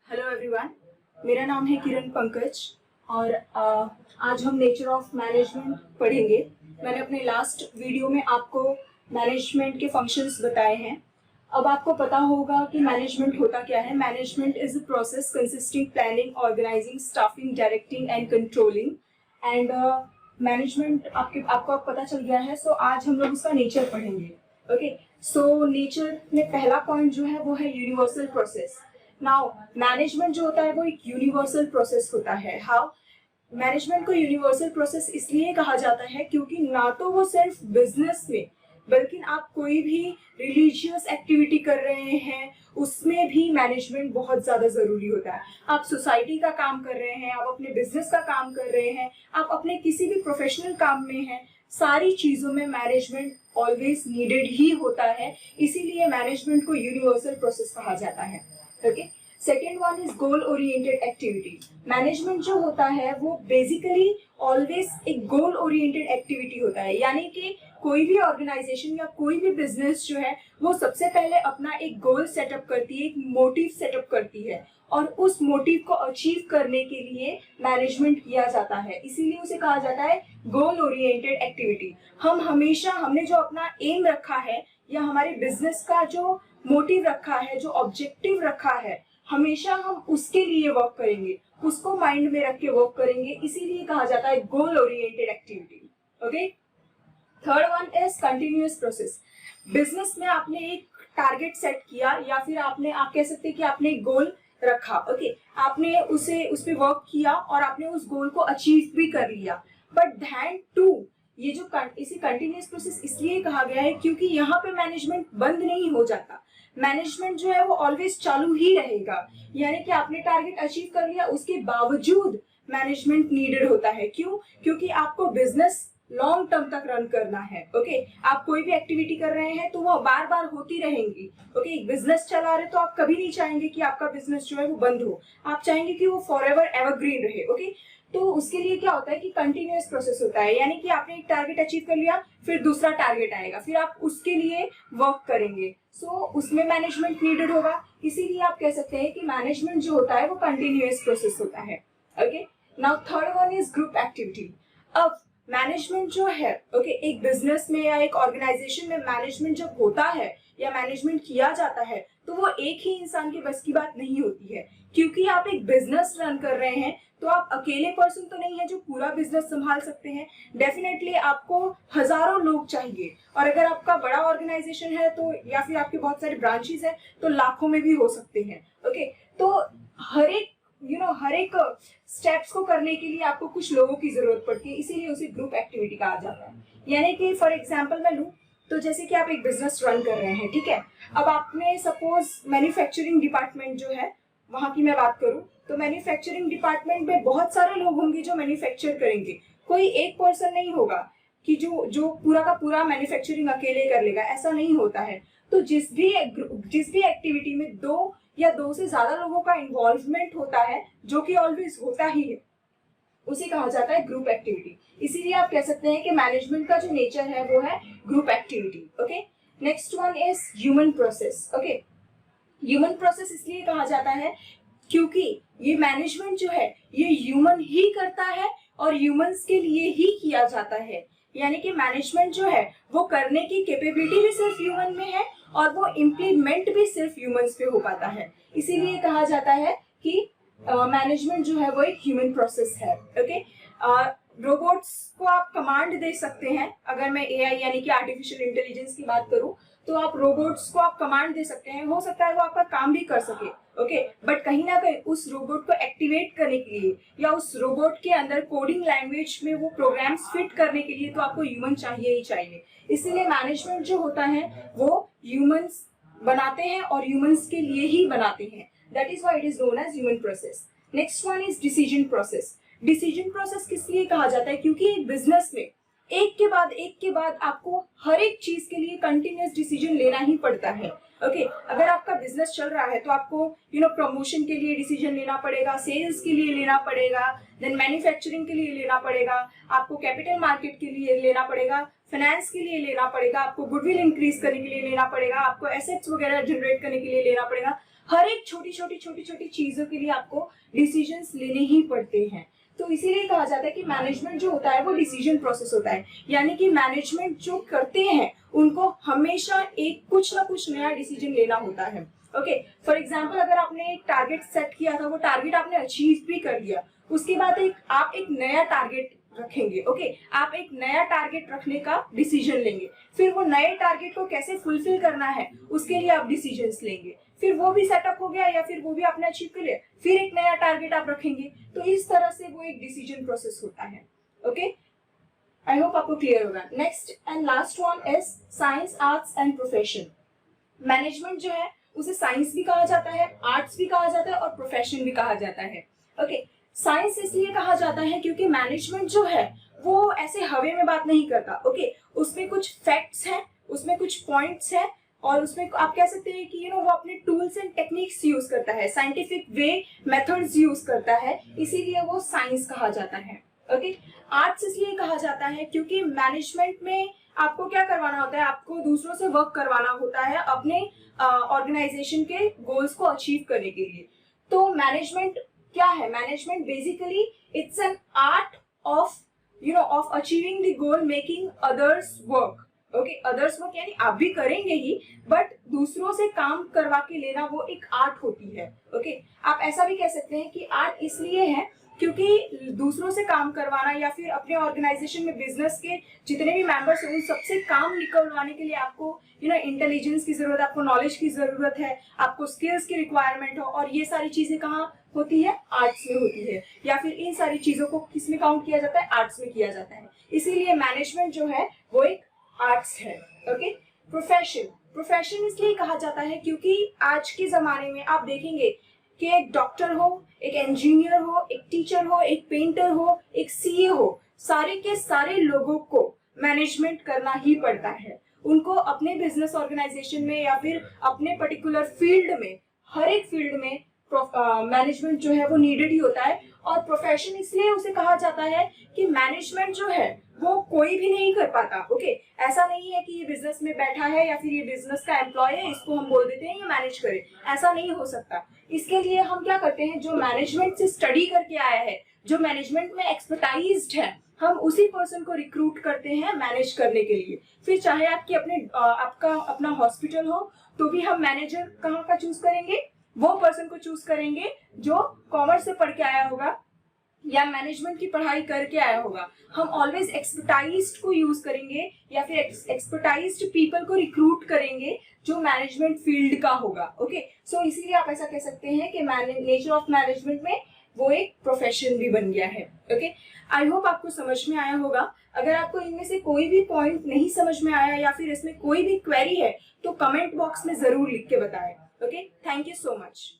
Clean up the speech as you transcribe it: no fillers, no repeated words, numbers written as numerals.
Hello everyone, मेरा नाम है किरण पंकज और आज हम नेचर ऑफ मैनेजमेंट पढ़ेंगे। मैंने अपने लास्ट वीडियो में आपको मैनेजमेंट के फंक्शंस बताए हैं। अब आपको पता होगा कि मैनेजमेंट होता क्या है। Management is a process consisting planning, organizing, staffing, directing and controlling. And management आपको पता चल गया है। सो आज हम लोग उसका नेचर पढ़ेंगे। ओके, सो नेचर में पहला पॉइंट जो है वो है यूनिवर्सल प्रोसेस। नाउ मैनेजमेंट जो होता है वो एक यूनिवर्सल प्रोसेस होता है। हाउ मैनेजमेंट को यूनिवर्सल प्रोसेस इसलिए कहा जाता है क्योंकि ना तो वो सिर्फ बिजनेस में बल्कि आप कोई भी रिलीजियस एक्टिविटी कर रहे हैं उसमें भी मैनेजमेंट बहुत ज़्यादा ज़रूरी होता है। आप सोसाइटी का काम कर रहे हैं, आप अपने बिजनेस का काम कर रहे हैं, आप अपने किसी भी प्रोफेशनल काम में हैं, सारी चीज़ों में मैनेजमेंट ऑलवेज नीडेड ही होता है। इसीलिए मैनेजमेंट को यूनिवर्सल प्रोसेस कहा जाता है। Okay, second one is goal oriented activity. Management जो होता है वो बेसिकली ऑलवेज एक गोल ओरिएंटेड एक्टिविटी होता है। यानी कि कोई भी ऑर्गेनाइजेशन या कोई भी बिजनेस जो है वो सबसे पहले अपना एक गोल सेटअप करती है, एक मोटिव सेटअप करती है और उस मोटिव को अचीव करने के लिए मैनेजमेंट किया जाता है। इसीलिए उसे कहा जाता है गोल ओरिएंटेड एक्टिविटी। हमने जो अपना एम रखा है या हमारे बिजनेस का जो मोटिव रखा है, जो ऑब्जेक्टिव रखा है, हमेशा हम उसके लिए वर्क करेंगे, उसको माइंड में रख के वर्क करेंगे। इसीलिए कहा जाता है goal oriented activity. Okay, third one is continuous process. Business में आपने एक टारगेट सेट किया या फिर आप कह सकते हैं कि आपने एक गोल रखा। ओके, आपने उस पर वर्क किया और आपने उस गोल को अचीव भी कर लिया। बट दैन टू ये जो इसे कंटिन्यूअस प्रोसेस इसलिए कहा गया है क्योंकि यहाँ पे मैनेजमेंट बंद नहीं हो जाता। मैनेजमेंट जो है वो ऑलवेज चालू ही रहेगा। यानी कि आपने टारगेट अचीव कर लिया, उसके बावजूद मैनेजमेंट नीडेड होता है। क्यों? क्योंकि आपको बिजनेस लॉन्ग टर्म तक रन करना है। ओके, आप कोई भी एक्टिविटी कर रहे हैं तो वो बार बार होती रहेंगी। ओके, बिजनेस चला रहे तो आप कभी नहीं चाहेंगे कि आपका बिजनेस जो है वो बंद हो, आप चाहेंगे कि वो फॉरएवर एवरग्रीन रहे। ओके, तो उसके लिए क्या होता है कि कंटिन्यूअस प्रोसेस होता है। यानी कि आपने एक टारगेट अचीव कर लिया, फिर दूसरा टारगेट आएगा, फिर आप उसके लिए वर्क करेंगे। सो उसमें मैनेजमेंट नीडेड होगा। इसीलिए आप कह सकते हैं कि मैनेजमेंट जो होता है वो कंटिन्यूअस प्रोसेस होता है। Okay, now third one is group activity. अब मैनेजमेंट जो है एक बिजनेस में या एक ऑर्गेनाइजेशन में मैनेजमेंट जब होता है या मैनेजमेंट किया जाता है तो वो एक ही इंसान के बस की बात नहीं होती है। क्योंकि आप एक बिजनेस रन कर रहे हैं तो आप अकेले पर्सन तो नहीं है जो पूरा बिजनेस संभाल सकते हैं। डेफिनेटली आपको हजारों लोग चाहिए और अगर आपका बड़ा ऑर्गेनाइजेशन है तो या फिर आपके बहुत सारे ब्रांचेस हैं तो लाखों में भी हो सकते हैं। ओके, तो हर एक स्टेप्स को करने के लिए आपको कुछ लोगों की जरूरत पड़ती है। इसीलिए उसे ग्रुप एक्टिविटी कहा जाता है। यानी कि फॉर एग्जांपल मैं लूं तो जैसे कि आप एक बिजनेस रन कर रहे हैं, ठीक है। अब आपने सपोज मैन्युफैक्चरिंग डिपार्टमेंट जो है वहां की मैं बात करूं तो मैन्युफैक्चरिंग डिपार्टमेंट में बहुत सारे लोग होंगे जो मैन्युफैक्चर करेंगे। कोई एक पर्सन नहीं होगा कि जो पूरा का पूरा मैन्युफैक्चरिंग अकेले कर लेगा, ऐसा नहीं होता है। तो जिस भी एक्टिविटी में दो से ज्यादा लोगों का इन्वॉल्वमेंट होता है, जो कि ऑलवेज होता ही है, उसे कहा जाता है ग्रुप एक्टिविटी। इसीलिए आप कह सकते हैं कि मैनेजमेंट का जो नेचर है वो है group activity. Okay, next one is human process. Okay, human process इसलिए कहा जाता है क्योंकि ये मैनेजमेंट जो है ये ह्यूमन ही करता है और ह्यूमंस के लिए ही किया जाता है। यानी कि मैनेजमेंट जो है वो करने की कैपेबिलिटी भी सिर्फ ह्यूमन में है और वो इम्प्लीमेंट भी सिर्फ ह्यूमंस पे हो पाता है। इसीलिए कहा जाता है कि मैनेजमेंट जो है वो एक ह्यूमन प्रोसेस है। ओके, रोबोट्स को आप कमांड दे सकते हैं। अगर मैं एआई यानी कि आर्टिफिशियल इंटेलिजेंस की बात करूं तो आप रोबोट्स को आप कमांड दे सकते हैं। हो सकता है वो आपका काम भी कर सके। ओके, बट कहीं ना कहीं उस रोबोट को एक्टिवेट करने के लिए या उस रोबोट के अंदर कोडिंग लैंग्वेज में वो प्रोग्राम्स फिट करने के लिए तो आपको ह्यूमन चाहिए ही चाहिए। इसीलिए मैनेजमेंट जो होता है वो ह्यूमंस बनाते हैं और ह्यूमंस के लिए ही बनाते हैं। That is why it is known as human process. Next one is decision process. Decision process किस लिए कहा जाता है? क्योंकि एक बिजनेस में एक के बाद आपको हर एक चीज के लिए कंटिन्यूअस डिसीजन लेना ही पड़ता है। ओके, अगर आपका बिजनेस चल रहा है तो आपको प्रमोशन के लिए डिसीजन लेना पड़ेगा, सेल्स के लिए लेना पड़ेगा, देन मैन्युफैक्चरिंग के लिए लेना पड़ेगा, आपको कैपिटल मार्केट के लिए लेना पड़ेगा, फाइनेंस के लिए लेना पड़ेगा, आपको गुडविल इंक्रीज करने के लिए लेना पड़ेगा, आपको एसेट्स वगैरह जनरेट करने के लिए लेना पड़ेगा। हर एक छोटी छोटी चीजों के लिए आपको डिसीजंस लेने ही पड़ते हैं। तो इसीलिए कहा जाता है कि मैनेजमेंट जो होता है वो डिसीजन प्रोसेस होता है, यानी कि मैनेजमेंट जो करते हैं उनको हमेशा एक कुछ ना कुछ नया डिसीजन लेना होता है। ओके, फॉर एग्जाम्पल अगर आपने एक टारगेट सेट किया था, वो टारगेट आपने अचीव भी कर लिया, उसके बाद आप एक नया टारगेट रखेंगे। ओके, आप एक नया टारगेट रखने का डिसीजन लेंगे, फिर वो नए टारगेट को कैसे फुलफिल करना है उसके लिए आप डिसीजंस लेंगे, फिर वो भी सेटअप हो गया या फिर वो भी आपने अचीव कर लिया, फिर एक नया टारगेट आप रखेंगे। तो इस तरह से वो एक डिसीजन प्रोसेस होता है। ओके, आई होप आपको क्लियर होगा। Next and last one is science, arts and profession. Management जो है उसे साइंस भी कहा जाता है, आर्ट्स भी कहा जाता है और प्रोफेशन भी कहा जाता है। ओके, साइंस इसलिए कहा जाता है क्योंकि मैनेजमेंट जो है वो ऐसे हवे में बात नहीं करता। ओके, उसमें कुछ फैक्ट्स हैं, उसमें कुछ पॉइंट्स हैं, और उसमें आप कह सकते हैं कि वो अपने टूल्स एंड टेक्निक्स यूज करता है, साइंटिफिक वे मेथड्स यूज करता है, इसीलिए वो साइंस कहा जाता है। ओके, आर्ट्स इसलिए कहा जाता है क्योंकि मैनेजमेंट में आपको क्या करवाना होता है, आपको दूसरों से वर्क करवाना होता है अपने ऑर्गेनाइजेशन के गोल्स को अचीव करने के लिए। तो मैनेजमेंट क्या है? Management basically it's an art of of achieving the goal, making others work. Okay, others work यानी आप भी करेंगे ही, बट दूसरों से काम करवा के लेना वो एक आर्ट होती है। ओके, आप ऐसा भी कह सकते हैं कि आर्ट इसलिए है क्योंकि दूसरों से काम करवाना या फिर अपने ऑर्गेनाइजेशन में बिजनेस के जितने भी मेंबर्स हैं उन सबसे काम निकलवाने के लिए आपको इंटेलिजेंस की जरूरत है, आपको नॉलेज की जरूरत है, आपको स्किल्स की रिक्वायरमेंट हो, और ये सारी चीजें कहाँ होती है? आर्ट्स में होती है। या फिर इन सारी चीजों को किस में काउंट किया जाता है? आर्ट्स में किया जाता है। इसीलिए मैनेजमेंट जो है वो एक आर्ट्स है। ओके, प्रोफेशन इसलिए कहा जाता है क्योंकि आज के जमाने में आप देखेंगे कि एक डॉक्टर हो, एक इंजीनियर हो, एक टीचर हो, एक पेंटर हो, एक सीए हो, सारे के सारे लोगों को मैनेजमेंट करना ही पड़ता है। उनको अपने बिजनेस ऑर्गेनाइजेशन में या फिर अपने पर्टिकुलर फील्ड में, हर एक फील्ड में मैनेजमेंट जो है वो नीडेड ही होता है। और प्रोफेशन इसलिए उसे कहा जाता है कि मैनेजमेंट जो है वो कोई भी नहीं कर पाता। ओके, ऐसा नहीं है कि ये बिजनेस में बैठा है या फिर ये बिजनेस का एम्प्लॉय है, इसको हम बोल देते हैं ये मैनेज करे, ऐसा नहीं हो सकता। इसके लिए हम क्या करते हैं, जो मैनेजमेंट से स्टडी करके आया है, जो मैनेजमेंट में एक्सपर्टाइज्ड है, हम उसी पर्सन को रिक्रूट करते हैं मैनेज करने के लिए। फिर चाहे आपका अपना हॉस्पिटल हो तो भी हम मैनेजर कहाँ का चूज करेंगे? वो पर्सन को चूज करेंगे जो कॉमर्स से पढ़ के आया होगा या मैनेजमेंट की पढ़ाई करके आया होगा। हम ऑलवेज एक्सपर्टाइज्ड को यूज करेंगे या फिर एक्सपर्टाइज्ड पीपल को रिक्रूट करेंगे जो मैनेजमेंट फील्ड का होगा। ओके, सो इसीलिए आप ऐसा कह सकते हैं कि नेचर ऑफ मैनेजमेंट में वो एक प्रोफेशन भी बन गया है। ओके, आई होप आपको समझ में आया होगा। अगर आपको इनमें से कोई भी पॉइंट नहीं समझ में आया या फिर इसमें कोई भी क्वेरी है तो कमेंट बॉक्स में जरूर लिख के बताएं। Okay, thank you so much.